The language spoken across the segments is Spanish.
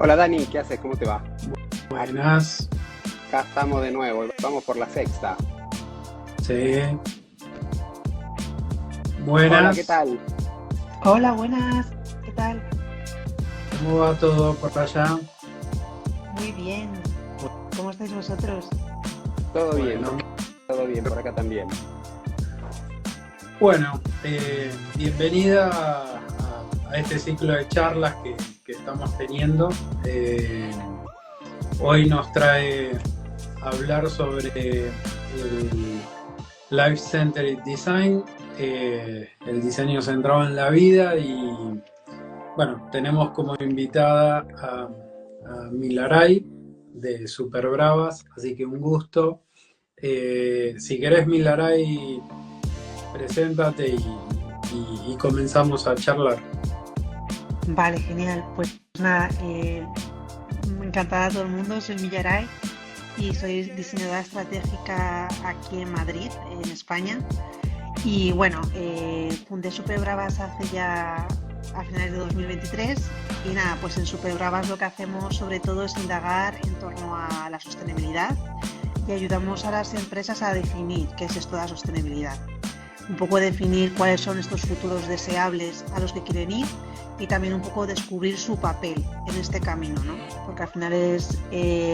Hola Dani, ¿qué haces? ¿Cómo te va? Buenas, Acá estamos de nuevo, vamos por la sexta. sí, Hola, ¿qué buenas. tal? Hola, buenas. ¿Qué tal? ¿Cómo va todo por allá? Muy bien. ¿Cómo estáis vosotros? Todo bien, Bueno, todo bien, por acá también. bueno, bienvenida a este ciclo de charlas que estamos teniendo. Hoy nos trae a hablar sobre el Life Centered Design, el diseño centrado en la vida y bueno, tenemos como invitada a Milaray de Super Bravas, así que un gusto. Si querés, Milaray, preséntate y comenzamos a charlar. Vale, genial. Pues nada, encantada a todo el mundo. Soy Millaray y soy diseñadora estratégica aquí en Madrid, en España. Y bueno, fundé Super Bravas hace ya a finales de 2023 y nada, pues en Super Bravas lo que hacemos sobre todo es indagar en torno a la sostenibilidad y ayudamos a las empresas a definir qué es esto de la sostenibilidad. Un poco definir cuáles son estos futuros deseables a los que quieren ir y también un poco descubrir su papel en este camino, ¿no? Porque al final es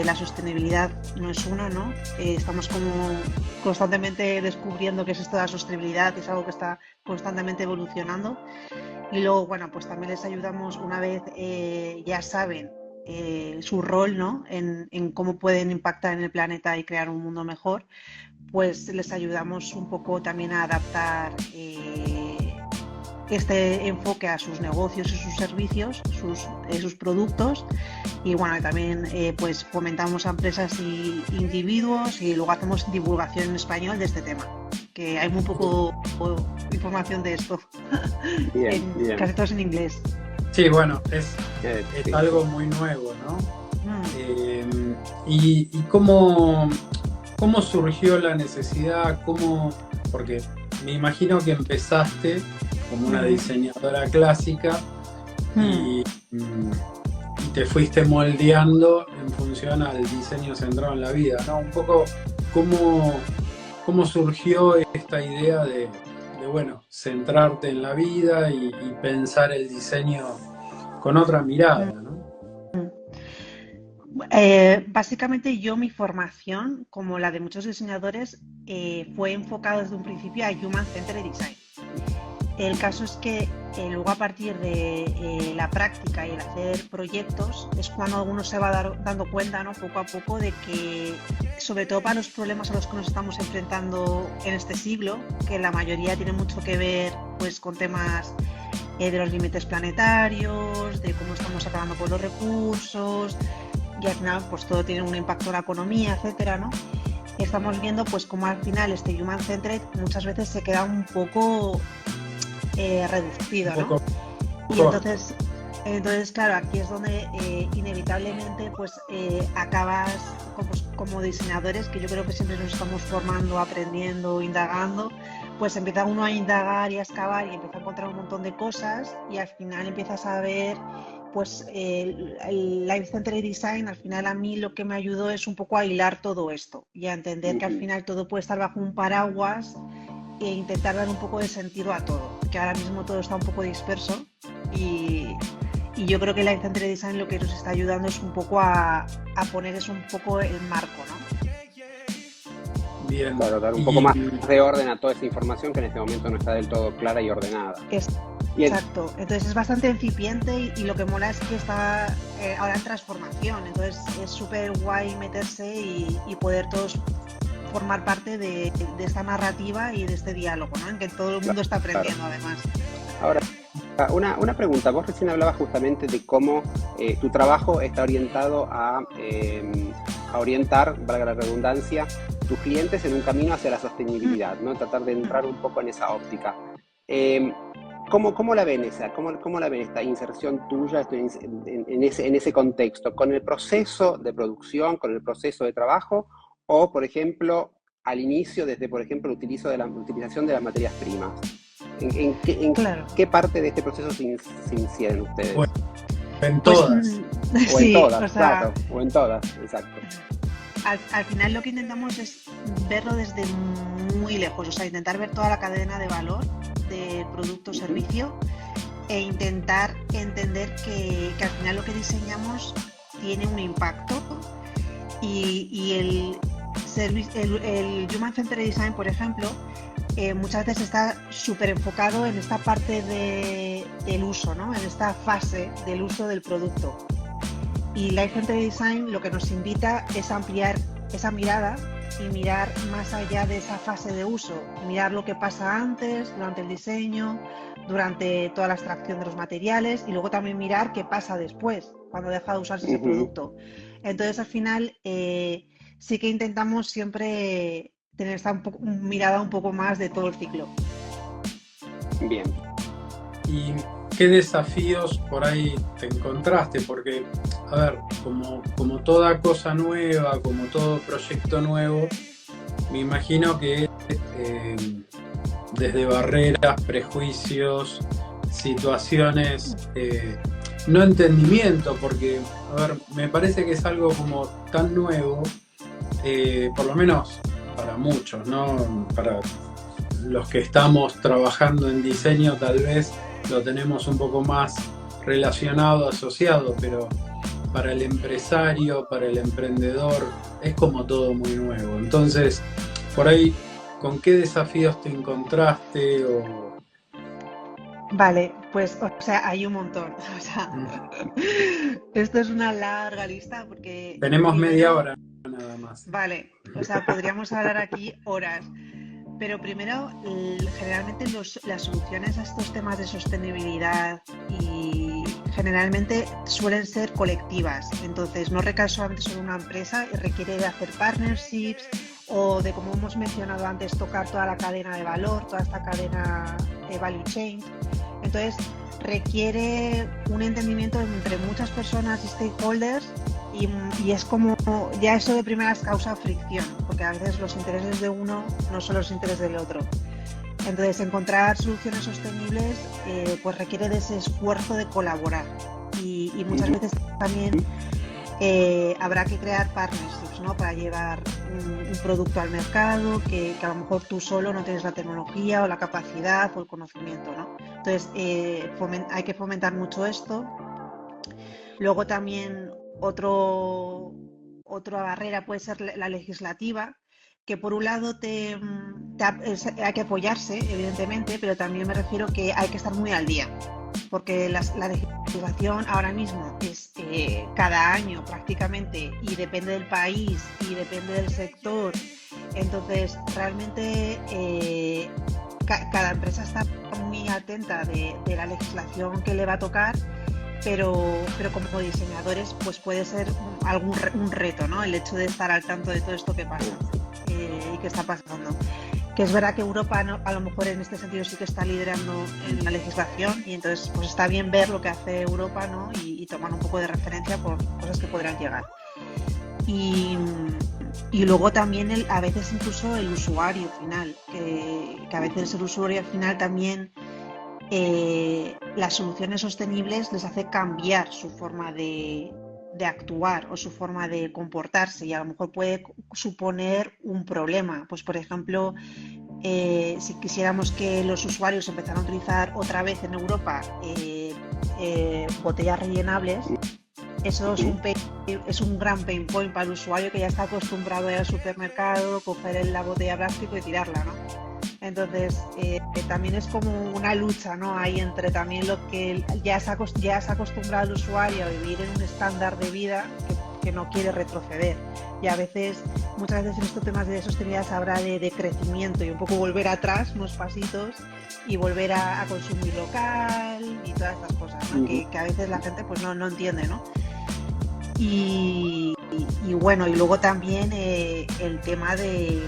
la sostenibilidad no es una, ¿no? Estamos como constantemente descubriendo qué es esto de la sostenibilidad, es algo que está constantemente evolucionando y luego, bueno, pues también les ayudamos una vez ya saben su rol, ¿no? En cómo pueden impactar en el planeta y crear un mundo mejor, pues les ayudamos un poco también a adaptar este enfoque a sus negocios y sus servicios, sus productos y bueno, también pues fomentamos a empresas y individuos y luego hacemos divulgación en español de este tema, que hay muy poco información de esto, Bien, bien. casi todo es en inglés. Sí, bueno, Sí. es algo muy nuevo, ¿no? Mm. Y cómo surgió la necesidad, porque me imagino que empezaste como una Mm. diseñadora clásica Mm. y te fuiste moldeando en función al diseño centrado en la vida, ¿no? Un poco cómo surgió esta idea de, bueno, centrarte en la vida y pensar el diseño con otra mirada, ¿no? Básicamente yo mi formación, como la de muchos diseñadores, fue enfocado desde un principio a Human Centered Design. El caso es que luego a partir de la práctica y el hacer proyectos es cuando uno se va dando cuenta, ¿no? Poco a poco de que, sobre todo para los problemas a los que nos estamos enfrentando en este siglo, que la mayoría tiene mucho que ver pues con temas de los límites planetarios, de cómo estamos acabando con los recursos y al final pues todo tiene un impacto en la economía, etcétera, ¿no? Estamos viendo pues cómo al final este Human Centered muchas veces se queda un poco reducido, Un ¿no? poco Y corto. entonces claro, aquí es donde inevitablemente pues acabas como diseñadores, que yo creo que siempre nos estamos formando, aprendiendo, indagando, pues empieza uno a indagar y a excavar y empieza a encontrar un montón de cosas y al final empiezas a ver pues el Life Centered Design. Al final a mí lo que me ayudó es un poco a hilar todo esto y a entender que al Ujú. final todo puede estar bajo un paraguas e intentar dar un poco de sentido a todo, que ahora mismo todo está un poco disperso y, y yo creo que la Century Design lo que nos está ayudando es un poco a poner eso un poco el marco, ¿no? Bien. Claro, dar un poco Y más de orden a toda esa información que en este momento no está del todo clara y ordenada. Es, Y el- exacto, entonces es bastante incipiente y lo que mola es que está ahora en transformación, entonces es súper guay meterse y poder todos formar parte de esta narrativa y de este diálogo, ¿no? En que todo el mundo está claro. aprendiendo además. Ahora, una pregunta. Vos recién hablabas justamente de cómo tu trabajo está orientado a orientar, valga la redundancia, tus clientes en un camino hacia la Mm, sostenibilidad, ¿no? Tratar de mm, entrar un poco en esa óptica. Eh, ¿Cómo la ven esa? ¿Cómo la ven esta inserción tuya en ese contexto? ¿Con el proceso de producción, con el proceso de trabajo? O, por ejemplo, al inicio, desde, por ejemplo, el utilización de las materias primas. ¿En claro. qué parte de este proceso se inician bueno, ustedes? En Pues todas. O en sí, todas, o sea, claro, o en todas, exacto. al final lo que intentamos es verlo desde muy lejos, o sea, intentar ver toda la cadena de valor de producto o Ujú, servicio e intentar entender que al final lo que diseñamos tiene un impacto y el Human Centered Design, por ejemplo, muchas veces está súper enfocado en esta parte del uso, ¿no? En esta fase del uso del producto. Y Life Centered Design lo que nos invita es a ampliar esa mirada y mirar más allá de esa fase de uso, mirar lo que pasa antes, durante el diseño, durante toda la extracción de los materiales y luego también mirar qué pasa después, cuando deja de usarse ese ujú, producto. Entonces al final sí que intentamos siempre tener esta mirada un poco más de todo el ciclo. bien. ¿Y qué desafíos por ahí te encontraste? Porque, a ver, como toda cosa nueva, como todo proyecto nuevo, me imagino que desde barreras, prejuicios, situaciones, no entendimiento, porque, a ver, me parece que es algo como tan nuevo, por lo menos para muchos, ¿no? Para los que estamos trabajando en diseño tal vez lo tenemos un poco más relacionado, asociado, pero para el empresario, para el emprendedor, es como todo muy nuevo. Entonces, por ahí, ¿con qué desafíos te encontraste? Vale, pues, o sea, hay un montón. O sea, esto es una larga lista porque Tenemos media primero, hora nada más. vale, o sea, podríamos hablar aquí horas. Pero primero, generalmente las soluciones a estos temas de sostenibilidad y generalmente suelen ser colectivas. Entonces, no recae solamente sobre una empresa y requiere de hacer partnerships o de, como hemos mencionado antes, tocar toda la cadena de valor, toda esta cadena de value chain. Entonces, requiere un entendimiento entre muchas personas y stakeholders y es como, ya eso de primeras causa fricción, porque a veces los intereses de uno no son los intereses del otro. Entonces, encontrar soluciones sostenibles pues requiere de ese esfuerzo de colaborar y muchas veces también habrá que crear partnerships, ¿no? Para llevar un producto al mercado que a lo mejor tú solo no tienes la tecnología o la capacidad o el conocimiento, ¿no? Entonces, hay que fomentar mucho esto. Luego también otra barrera puede ser la legislativa, que por un lado hay que apoyarse, evidentemente, pero también me refiero que hay que estar muy al día, porque la legislación ahora mismo es cada año prácticamente y depende del país y depende del sector. Entonces, realmente cada empresa está muy atenta de la legislación que le va a tocar. Pero como diseñadores pues puede ser un reto, ¿no? El hecho de estar al tanto de todo esto que pasa y que está pasando. Que es verdad que Europa a lo mejor en este sentido sí que está liderando en la legislación y entonces pues está bien ver lo que hace Europa, ¿no? Y tomar un poco de referencia por cosas que podrán llegar. Y luego también a veces incluso el usuario final, que a veces el usuario final también las soluciones sostenibles les hace cambiar su forma de actuar o su forma de comportarse y a lo mejor puede suponer un problema. Pues por ejemplo, si quisiéramos que los usuarios empezaran a utilizar otra vez en Europa botellas rellenables, eso es un gran pain point para el usuario que ya está acostumbrado a ir al supermercado, coger la botella de plástico y tirarla, ¿no? Entonces, también es como una lucha, ¿no? Ahí entre también lo que ya se ha acostumbrado el usuario a vivir en un estándar de vida que no quiere retroceder. Y a veces, muchas veces en estos temas de sostenibilidad se habla de crecimiento y un poco volver atrás, unos pasitos, y volver a consumir local y todas estas cosas, ¿no? Que a veces la gente pues no entiende, ¿no? Y bueno, y luego también el tema de...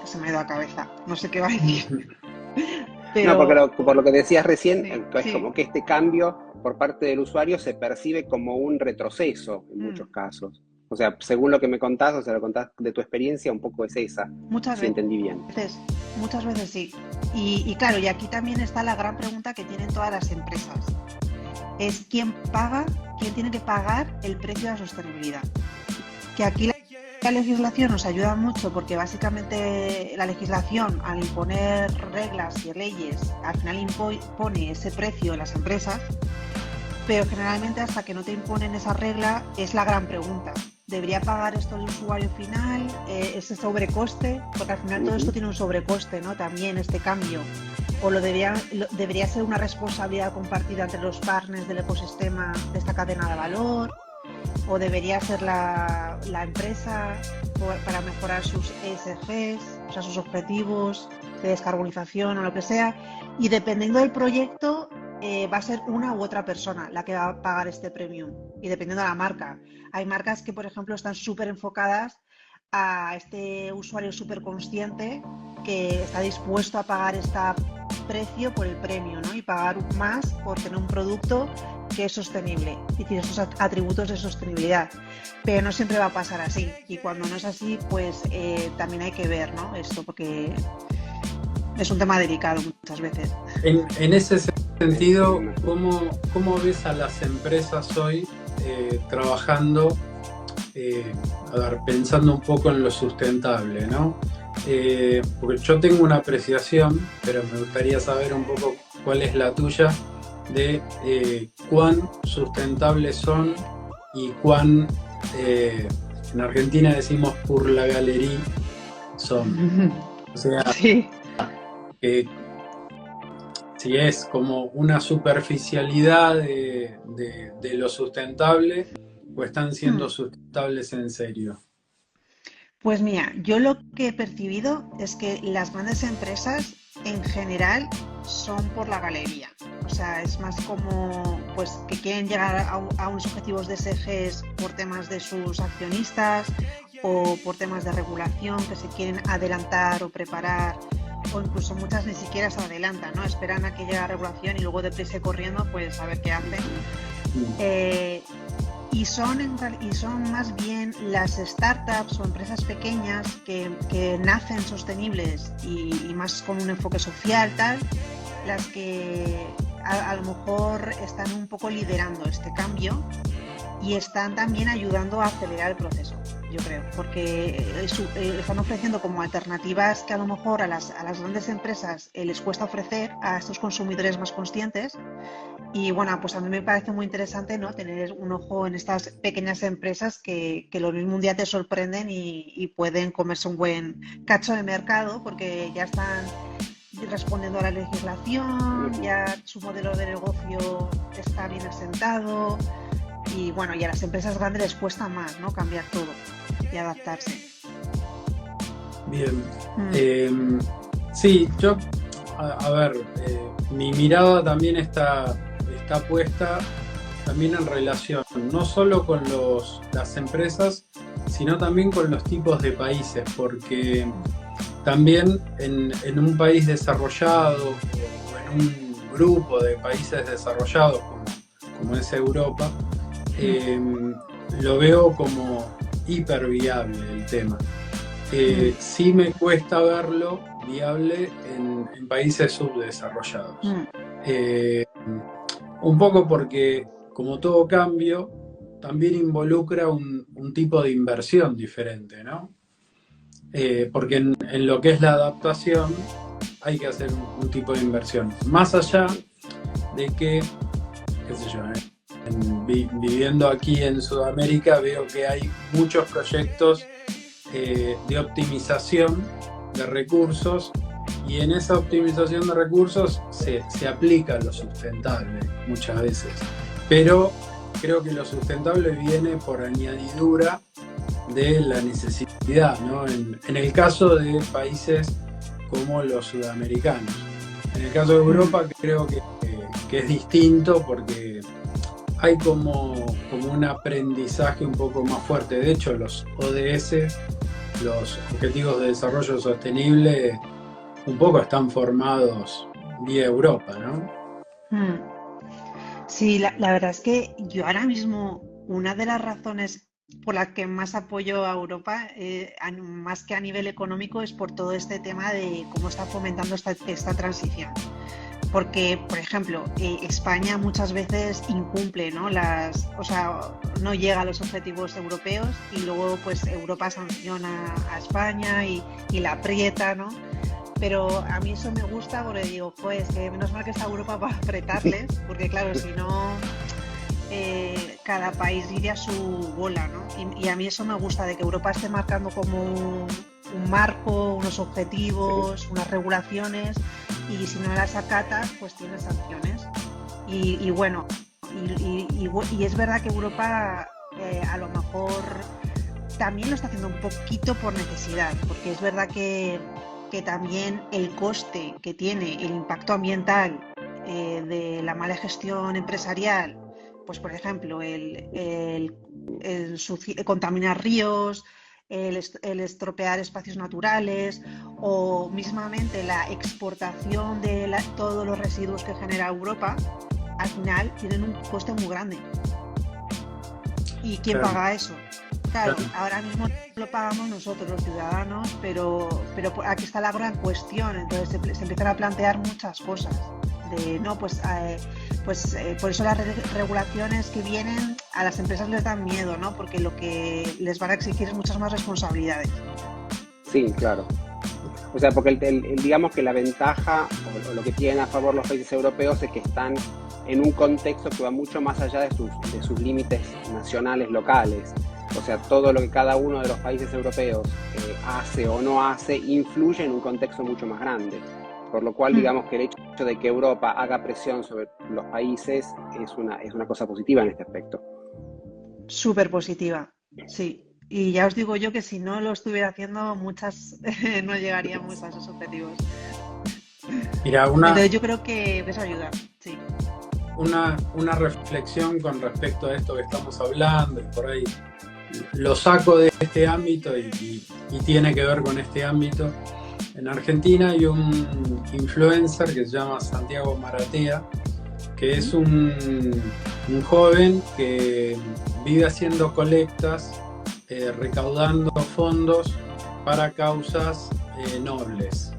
se me ha ido a cabeza, no sé qué va a decir. Pero... No, porque por lo que decías recién, sí, es sí. como que este cambio por parte del usuario se percibe como un retroceso en muchos casos. O sea, según lo que me contás, o sea, lo contás de tu experiencia, un poco es esa, Muchas si entendí bien. veces sí. Y claro, y aquí también está la gran pregunta que tienen todas las empresas. es quién tiene que pagar el precio de la sostenibilidad. Que aquí la legislación nos ayuda mucho porque básicamente la legislación, al imponer reglas y leyes, al final impone ese precio en las empresas, pero generalmente hasta que no te imponen esa regla es la gran pregunta. ¿Debería pagar esto el usuario final? ¿Ese sobrecoste? Porque al final todo esto tiene un sobrecoste, ¿no? También este cambio. ¿O debería ser una responsabilidad compartida entre los partners del ecosistema de esta cadena de valor? ¿O debería ser la empresa para mejorar sus ESGs, o sea, sus objetivos de descarbonización o lo que sea? Y dependiendo del proyecto, va a ser una u otra persona la que va a pagar este premium. Y dependiendo de la marca. Hay marcas que, por ejemplo, están súper enfocadas a este usuario súper consciente que está dispuesto a pagar este precio por el premio, ¿no? Y pagar más por tener un producto que es sostenible y tiene esos atributos de sostenibilidad. Pero no siempre va a pasar así. Y cuando no es así, pues también hay que ver, ¿no? Esto, porque es un tema delicado muchas veces. En ese sentido, ¿cómo ves a las empresas hoy trabajando, pensando un poco en lo sustentable, ¿no? Porque yo tengo una apreciación, pero me gustaría saber un poco cuál es la tuya, de cuán sustentables son y cuán, en Argentina decimos por la galería son. O sea, sí. Si es como una superficialidad de lo sustentable, o están siendo sustentables en serio. Pues mira, yo lo que he percibido es que las grandes empresas en general son por la galería. O sea, es más como pues que quieren llegar a unos objetivos de ESG por temas de sus accionistas o por temas de regulación que se quieren adelantar o preparar, o incluso muchas ni siquiera se adelantan, ¿no? Esperan a que llegue la regulación y luego deprisa y corriendo pues a ver qué hacen. Y son más bien las startups o empresas pequeñas que nacen sostenibles y más con un enfoque social, tal, las que a lo mejor están un poco liderando este cambio y están también ayudando a acelerar el proceso, yo creo, porque están ofreciendo como alternativas que a lo mejor a las grandes empresas les cuesta ofrecer a estos consumidores más conscientes. Y bueno, pues a mí me parece muy interesante, ¿no?, tener un ojo en estas pequeñas empresas que lo mismo un día te sorprenden y pueden comerse un buen cacho de mercado porque ya están respondiendo a la legislación, ya su modelo de negocio está bien asentado. Y bueno, y a las empresas grandes les cuesta más, ¿no?, cambiar todo y adaptarse. Bien. Sí, yo, a ver, mi mirada también está puesta también en relación, no solo con las empresas, sino también con los tipos de países, porque también en un país desarrollado o en un grupo de países desarrollados como es Europa, lo veo como hiper viable el tema. Sí me cuesta verlo viable en países subdesarrollados. Un poco porque, como todo cambio, también involucra un tipo de inversión diferente, ¿no? Porque en lo que es la adaptación hay que hacer un tipo de inversión. Más allá de que, qué sé yo, viviendo aquí en Sudamérica veo que hay muchos proyectos de optimización de recursos, y en esa optimización de recursos se aplica lo sustentable muchas veces, pero creo que lo sustentable viene por añadidura de la necesidad, ¿no? En el caso de países como los sudamericanos. En el caso de Europa creo que es distinto porque hay como un aprendizaje un poco más fuerte. De hecho, los ODS, los Objetivos de Desarrollo Sostenible, un poco están formados vía Europa, ¿no? Sí, la verdad es que yo ahora mismo, una de las razones por las que más apoyo a Europa, más que a nivel económico, es por todo este tema de cómo está fomentando esta transición. porque, por ejemplo, España muchas veces incumple, ¿no? O sea, no llega a los objetivos europeos y luego pues Europa sanciona a España y la aprieta, ¿no? Pero a mí eso me gusta porque digo, pues que menos mal que está Europa para apretarles, porque claro, si no, cada país iría a su bola, ¿no? Y a mí eso me gusta, de que Europa esté marcando como un marco, unos objetivos, unas regulaciones, y si no las acatas, pues tienes sanciones. Y bueno, y es verdad que Europa a lo mejor también lo está haciendo un poquito por necesidad, porque es verdad que también el coste que tiene el impacto ambiental de la mala gestión empresarial, pues por ejemplo, el contaminar ríos, el estropear espacios naturales, o mismamente la exportación de todos los residuos que genera Europa, al final tienen un coste muy grande. ¿Y quién paga eso? Claro, ahora mismo lo pagamos nosotros, los ciudadanos, pero aquí está la gran cuestión. Entonces se empiezan a plantear muchas cosas. Por eso las regulaciones que vienen a las empresas les dan miedo, ¿no? Porque lo que les van a exigir es muchas más responsabilidades. Sí, claro. O sea, porque digamos que la ventaja o lo que tienen a favor los países europeos es que están en un contexto que va mucho más allá de sus límites nacionales, locales. O sea, todo lo que cada uno de los países europeos hace o no hace influye en un contexto mucho más grande. Por lo cual, digamos que el hecho de que Europa haga presión sobre los países es una cosa positiva en este aspecto. Súper positiva, sí. Y ya os digo yo que si no lo estuviera haciendo, muchas no llegaríamos a esos objetivos. Mira, entonces yo creo que eso ayuda, sí. Una reflexión con respecto a esto que estamos hablando, y por ahí lo saco de este ámbito y tiene que ver con este ámbito. En Argentina hay un influencer que se llama Santiago Maratea, que es un joven que vive haciendo colectas, recaudando fondos para causas nobles,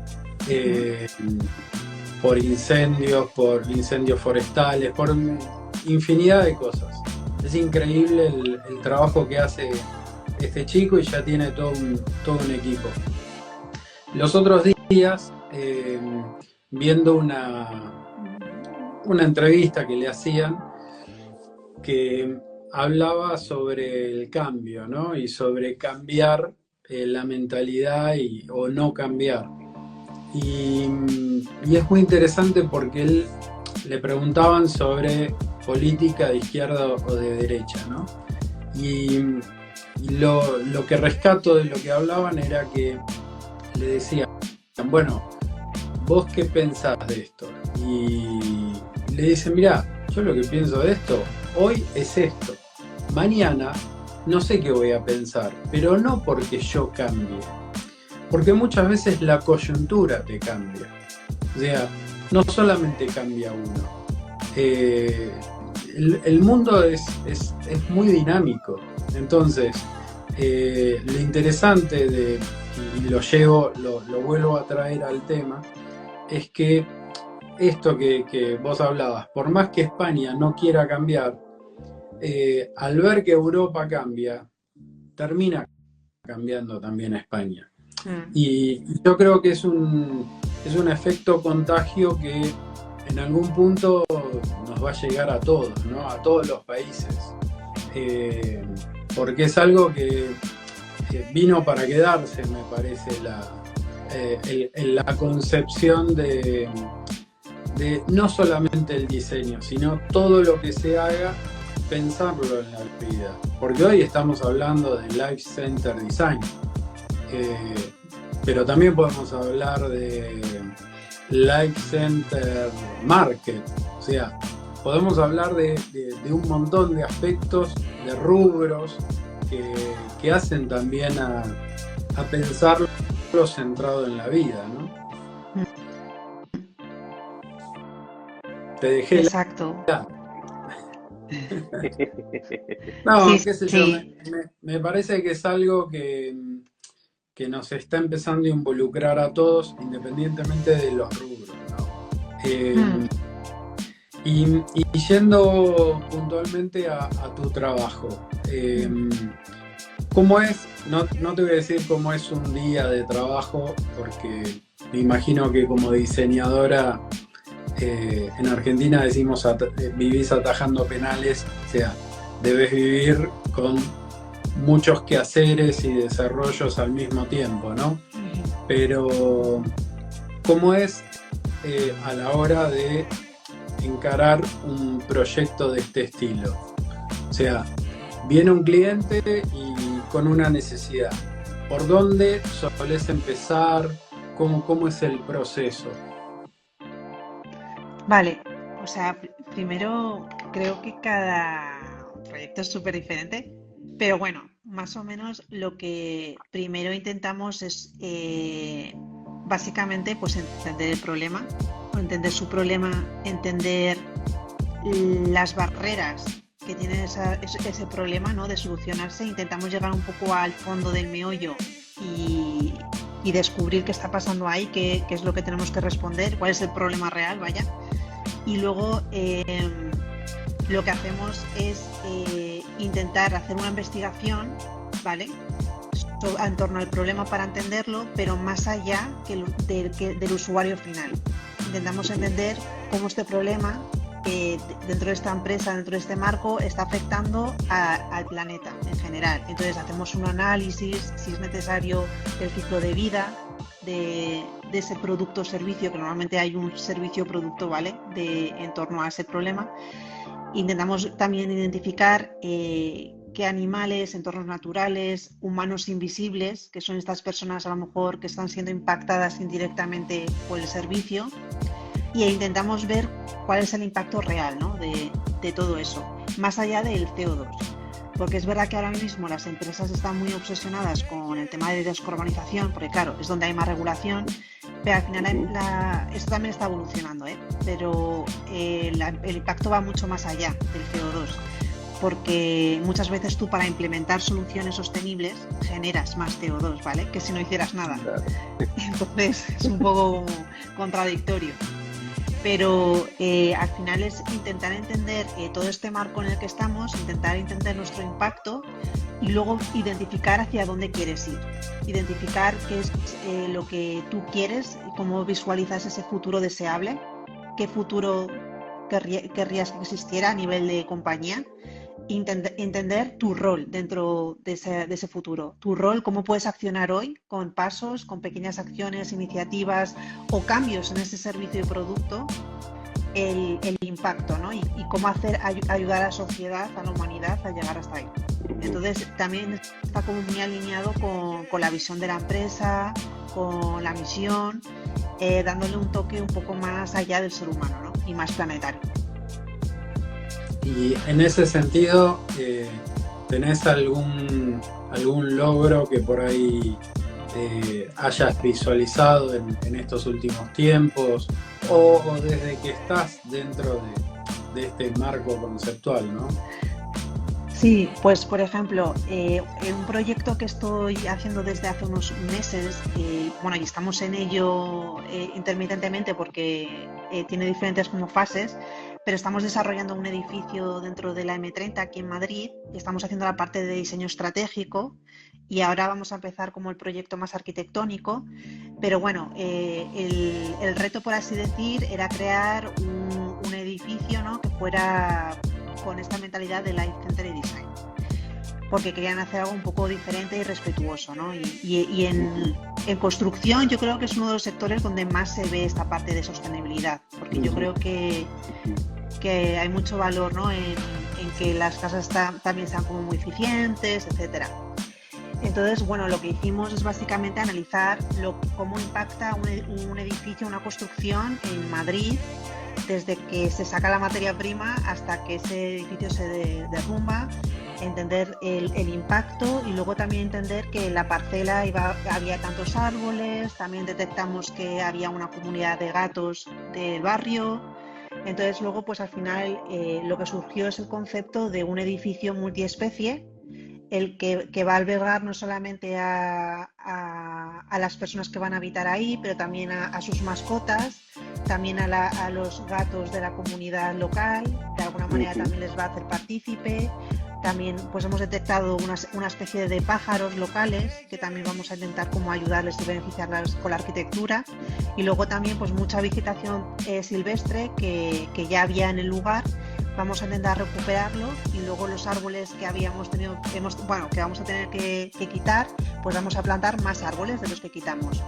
por incendios forestales, por infinidad de cosas. Es increíble el trabajo que hace este chico, y ya tiene todo un equipo. Los otros días, viendo una entrevista que le hacían, que hablaba sobre el cambio, ¿no? Y sobre cambiar la mentalidad o no cambiar. Y es muy interesante porque él le preguntaban sobre política de izquierda o de derecha, ¿no? Y lo que rescato de lo que hablaban era que le decían, bueno, ¿vos qué pensás de esto? Y le dicen, mirá, yo lo que pienso de esto hoy es esto. Mañana no sé qué voy a pensar, pero no porque yo cambie. Porque muchas veces la coyuntura te cambia. O sea, no solamente cambia uno. El mundo es muy dinámico. Entonces, lo interesante y lo vuelvo a traer al tema, es que esto que vos hablabas, por más que España no quiera cambiar, al ver que Europa cambia, termina cambiando también a España. Y yo creo que es un efecto contagio que en algún punto nos va a llegar a todos, ¿no? A todos los países. Porque es algo que vino para quedarse, me parece, la concepción de no solamente el diseño, sino todo lo que se haga, pensarlo en la vida. Porque hoy estamos hablando de Life Center Design, pero también podemos hablar de Life Center Market. O sea, podemos hablar de un montón de aspectos, de rubros que hacen también a pensarlo centrado en la vida, ¿no? Te dejé. Exacto. No, sí, qué sé sí. yo, me parece que es algo que nos está empezando a involucrar a todos, independientemente de los rubros, ¿no? Mm, Eh, y yendo puntualmente a tu trabajo, mm. ¿cómo es? No, no te voy a decir cómo es un día de trabajo, porque me imagino que como diseñadora en Argentina decimos vivís atajando penales, o sea, debes vivir con muchos quehaceres y desarrollos al mismo tiempo, ¿no? Ujú. Pero, ¿cómo es a la hora de encarar un proyecto de este estilo? O sea, viene un cliente y con una necesidad. ¿Por dónde solés empezar? ¿Cómo es el proceso? Vale, o sea, primero creo que cada proyecto es súper diferente, pero bueno, más o menos lo que primero intentamos es básicamente pues entender el problema, o entender su problema, entender las barreras que tiene ese problema, ¿no? De solucionarse. Intentamos llegar un poco al fondo del meollo y, y descubrir qué está pasando ahí, qué es lo que tenemos que responder, cuál es el problema real, vaya. Y luego lo que hacemos es intentar hacer una investigación, ¿vale? En torno al problema para entenderlo, pero más allá del usuario final. Intentamos entender cómo este problema dentro de esta empresa, dentro de este marco, está afectando al planeta en general. Entonces hacemos un análisis, si es necesario, del ciclo de vida de ese producto o servicio, que normalmente hay un servicio o producto, ¿vale? En torno a ese problema. Intentamos también identificar qué animales, entornos naturales, humanos invisibles, que son estas personas a lo mejor que están siendo impactadas indirectamente por el servicio, y intentamos ver cuál es el impacto real, ¿no? de todo eso, más allá del CO2. Porque es verdad que ahora mismo las empresas están muy obsesionadas con el tema de descarbonización, porque claro, es donde hay más regulación, pero al final esto también está evolucionando, ¿eh? Pero el impacto va mucho más allá del CO2, porque muchas veces tú para implementar soluciones sostenibles generas más CO2, ¿vale? Que si no hicieras nada. Claro. Entonces es un poco contradictorio. Pero al final es intentar entender todo este marco en el que estamos, intentar entender nuestro impacto y luego identificar hacia dónde quieres ir. Identificar qué es lo que tú quieres, cómo visualizas ese futuro deseable, qué futuro querrías que existiera a nivel de compañía. Entender tu rol dentro de ese futuro, tu rol, cómo puedes accionar hoy con pasos, con pequeñas acciones, iniciativas o cambios en ese servicio y producto, el impacto, ¿no? Y cómo ayudar a la sociedad, a la humanidad a llegar hasta ahí. Entonces también está como muy alineado con la visión de la empresa, con la misión, dándole un toque un poco más allá del ser humano, ¿no? Y más planetario. Y en ese sentido, ¿tenés algún logro que por ahí hayas visualizado en estos últimos tiempos o desde que estás dentro de este marco conceptual, ¿no? Sí, pues por ejemplo, en un proyecto que estoy haciendo desde hace unos meses, bueno, y estamos en ello intermitentemente porque tiene diferentes como fases, pero estamos desarrollando un edificio dentro de la M30 aquí en Madrid, y estamos haciendo la parte de diseño estratégico y ahora vamos a empezar como el proyecto más arquitectónico, pero bueno, el reto, por así decir, era crear un edificio, ¿no? Que fuera con esta mentalidad de Life Centered Design, porque querían hacer algo un poco diferente y respetuoso, ¿no? Y en construcción yo creo que es uno de los sectores donde más se ve esta parte de sostenibilidad, porque yo creo que hay mucho valor, ¿no? en que las casas también sean como muy eficientes, etcétera. Entonces, bueno, lo que hicimos es básicamente analizar cómo impacta un edificio, una construcción en Madrid, desde que se saca la materia prima hasta que ese edificio se derrumba, entender el impacto y luego también entender que en la parcela había tantos árboles, también detectamos que había una comunidad de gatos del barrio. Entonces luego pues al final lo que surgió es el concepto de un edificio multiespecie, el que va a albergar no solamente a las personas que van a habitar ahí, pero también a sus mascotas, también a los gatos de la comunidad local, de alguna manera también les va a hacer partícipe. También pues hemos detectado una especie de pájaros locales que también vamos a intentar como ayudarles y beneficiarles con la arquitectura. Y luego también pues mucha vegetación silvestre que ya había en el lugar. Vamos a intentar recuperarlo y luego los árboles que habíamos tenido, que vamos a tener que quitar, pues vamos a plantar más árboles de los que quitamos.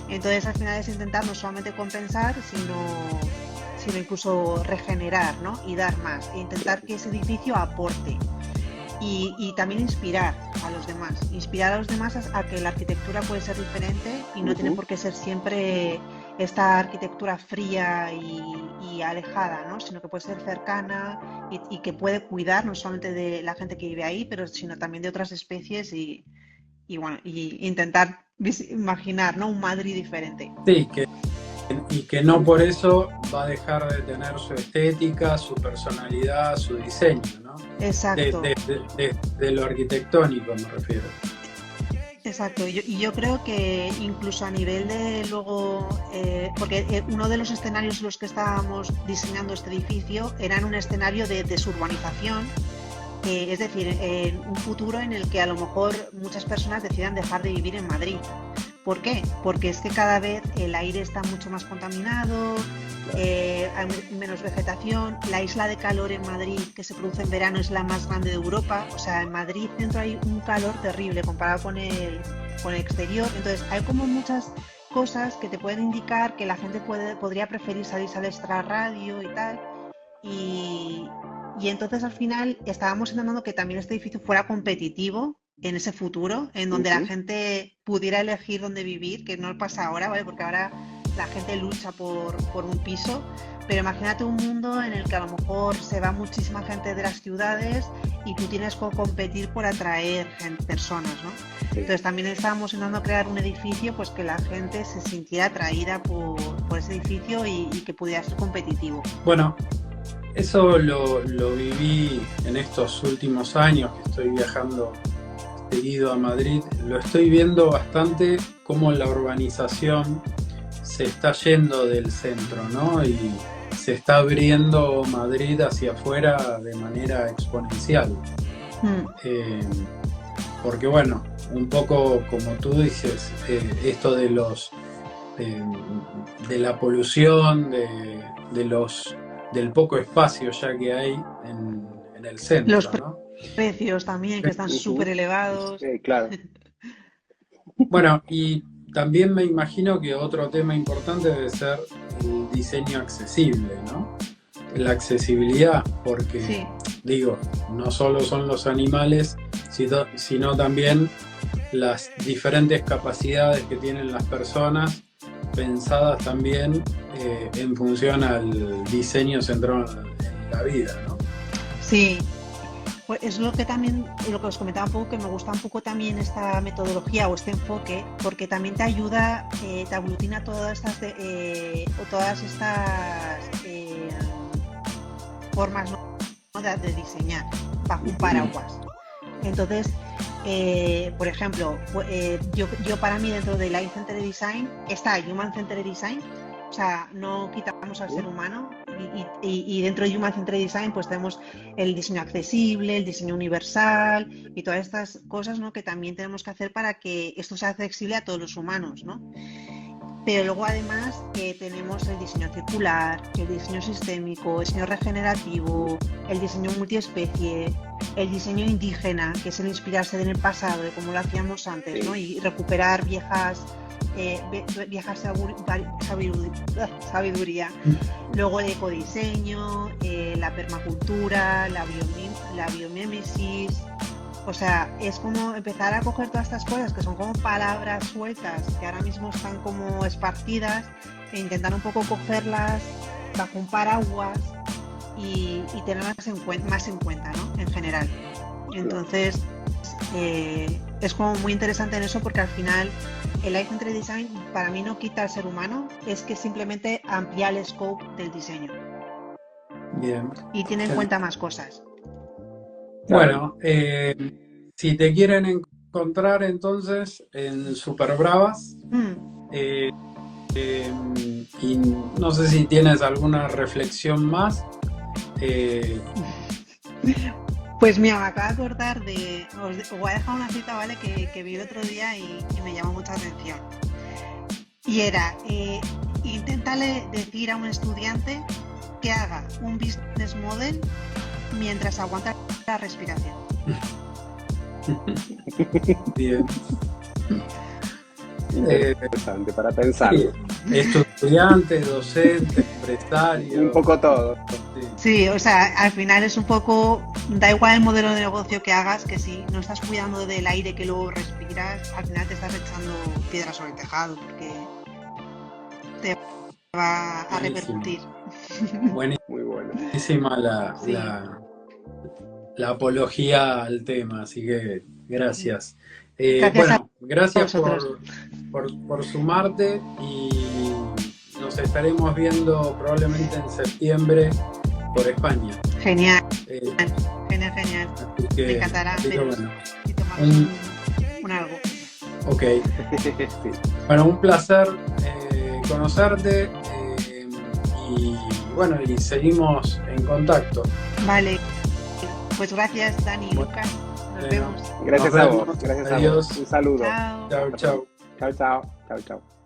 Entonces al final es intentar no solamente compensar, sino incluso regenerar, ¿no? Y dar más, e intentar que ese edificio aporte y también inspirar a los demás a que la arquitectura puede ser diferente y no tiene por qué ser siempre esta arquitectura fría y alejada, ¿no? Sino que puede ser cercana y que puede cuidar no solamente de la gente que vive ahí, pero sino también de otras especies y intentar imaginar, ¿no? Un Madrid diferente. Sí, y que no por eso va a dejar de tener su estética, su personalidad, su diseño, ¿no? Exacto. De lo arquitectónico me refiero. Exacto, y yo creo que incluso a nivel de luego, porque uno de los escenarios en los que estábamos diseñando este edificio era en un escenario de desurbanización, es decir, en un futuro en el que a lo mejor muchas personas decidan dejar de vivir en Madrid. ¿Por qué? Porque es que cada vez el aire está mucho más contaminado, hay menos vegetación, la isla de calor en Madrid que se produce en verano es la más grande de Europa, o sea, en Madrid dentro hay un calor terrible comparado con el exterior, entonces hay como muchas cosas que te pueden indicar que la gente podría preferir salirse al extrarradio y tal, y entonces al final estábamos intentando que también este edificio fuera competitivo en ese futuro, en donde la gente pudiera elegir dónde vivir, que no pasa ahora, ¿vale? Porque ahora la gente lucha por un piso, pero imagínate un mundo en el que a lo mejor se va muchísima gente de las ciudades y tú tienes que competir por atraer personas, ¿no? Sí. Entonces también estábamos intentando crear un edificio pues que la gente se sintiera atraída por ese edificio y que pudiera ser competitivo. Bueno, eso lo viví en estos últimos años que estoy viajando seguido a Madrid, lo estoy viendo bastante cómo la urbanización se está yendo del centro, ¿no? Y se está abriendo Madrid hacia afuera de manera exponencial. Porque bueno, un poco como tú dices, esto de de la polución, del poco espacio ya que hay en el centro, ¿no? Precios también, que están súper elevados. Claro. Bueno, y también me imagino que otro tema importante debe ser el diseño accesible, ¿no? La accesibilidad, porque, sí, digo, no solo son los animales, sino también las diferentes capacidades que tienen las personas, pensadas también en función al diseño centrado en la vida, ¿no? Sí. Pues es lo que os comentaba un poco, que me gusta un poco también esta metodología o este enfoque, porque también te ayuda, te aglutina todas estas formas, ¿no? de diseñar bajo un paraguas. Entonces, por ejemplo, yo para mí dentro de Life Centered Design está Human Centered Design, o sea, no quitamos al ser humano. Y dentro de Human Centered Design pues tenemos el diseño accesible, el diseño universal y todas estas cosas, ¿no? Que también tenemos que hacer para que esto sea accesible a todos los humanos, ¿no? Pero luego además tenemos el diseño circular, el diseño sistémico, el diseño regenerativo, el diseño multiespecie, el diseño indígena, que es el inspirarse en el pasado, de cómo lo hacíamos antes, ¿no? Y recuperar vieja sabiduría. Luego el ecodiseño, la permacultura, la biomimesis. O sea, es como empezar a coger todas estas cosas que son como palabras sueltas que ahora mismo están como esparcidas e intentar un poco cogerlas bajo un paraguas y tenerlas más en cuenta, ¿no? En general. Entonces, es como muy interesante en eso, porque al final el Life Centered Design para mí no quita al ser humano, es que simplemente amplía el scope del diseño. Bien. Y tiene en cuenta más cosas. Bueno, si te quieren encontrar entonces en Superbravas, y No sé si tienes alguna reflexión más. Pues mira, me acabo de acordar os voy a dejar una cita, ¿vale? Que vi el otro día y me llamó mucha atención. Y era, inténtale decir a un estudiante que haga un business model mientras aguanta la respiración. Bien. Interesante para pensar. Sí, estudiante, docente, empresario. Un poco todo. Sí, o sea, al final es un poco, da igual el modelo de negocio que hagas, que si no estás cuidando del aire que luego respiras, al final te estás echando piedras sobre el tejado, porque te va a repercutir. Muy bueno. Buenísima Sí. la apología al tema, así que gracias. a Gracias vosotros. por sumarte y nos estaremos viendo probablemente en septiembre por España. Genial, Eh, genial. así que, Me encantará veros bueno, y tomar un algo. ok. Sí. Bueno, un placer conocerte y bueno, y seguimos en contacto. Vale, pues gracias Dani y Bueno, Lucas, nos bueno. vemos. Gracias Nos a vemos. vos. Gracias Adiós. a vos. Un saludo. Chao. Chao, chao. Chao.